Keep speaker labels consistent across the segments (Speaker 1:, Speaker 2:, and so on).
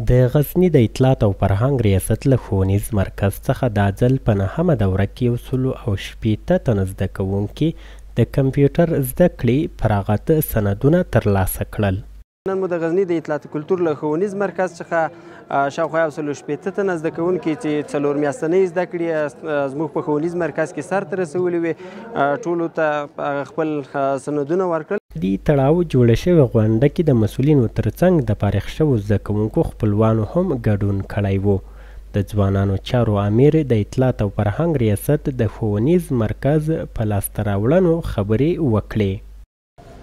Speaker 1: د غزني د اطلاعات او فرهنګ ریاست له ښوونیز مرکز څخه دا ځل په 9مه دوره کې 160 تنه زده کوونکي د کمپیوټر زده کړې فراغت سندونه ترلاسه کړل.
Speaker 2: نن مو د غزني د اطلاعات کلتور له ښوونیز مرکز څخه شاوخوا 160 تنه زده کوونکي چې 4 میاشتنۍ زده کړې زموږ په ښوونیز مرکز کې سرته رسولې وې ټولو ته خپل سندونه ورکړل.
Speaker 1: دې تړاو جوړه شوې غونډه کې د مسؤلینو ترڅنګ د فارغ شوو زده کوونکو خپلوانو هم ګډون کړی و. د ځوانانو چارو امیر د اطلاعات او فرهنګ ریاست د ښوونیز مرکز په لاسته راوړنو خبرې وکړې.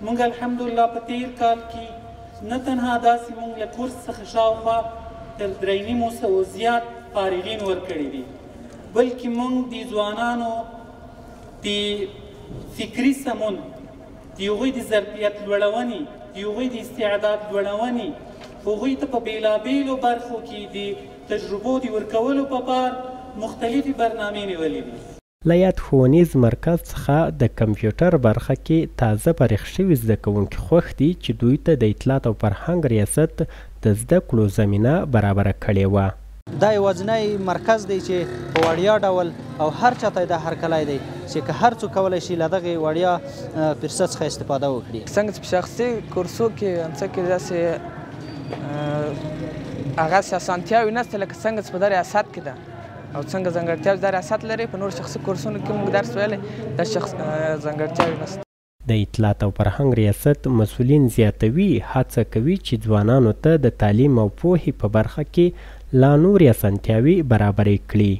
Speaker 3: موږ الحمدلله په تیر کال کې نه تنها داسې موږ له کورس څخه شاوخوا تر 300 زیات فارغین ورکړي دي، بلکې موږ د ځوانانو د فکري سمون، د هغوی د ظرفیت لوړونې، د هغوی د استعداد لوړونې، هغوی ته په بېلابېلو برخو کې د تجربو د ورکولو په پار مختلفې برنامې نیولې دي.
Speaker 1: له یاد ښوونیز مرکز څخه د کمپیوټر برخه کې تازه فارغ شوي زده کوونکي خوښ دي چې دوی ته د اطلاعات او فرهنګ ریاست د زده کړو زمینه برابره کړې وه.
Speaker 4: دا یوازینی مرکز دی چې په وړیا ډول او هر چاته دا هرکلی دی چې که هر څوک کولی شي له دغې وړیا فرصت څخه استفاده وکړي.
Speaker 5: څنګه چې په شخصي کورسو کې څه کې داسې هغسې اسانتیاوې نشته لکه څنګه چې په دا ریاست کې ده او څنګه ځانګړتیاوې دا ریاست لري. په نور شخصي کورسونو کې موږ درس ویلی دا ځانګړتیاوې نشته.
Speaker 1: د اطلاعات او فرهنګ ریاست مسؤلین زیاتوي هڅه کوي چې ځوانانو ته د تعلیم او پوهې په برخه کې لا نورې اسانتیاوې برابرې کړي.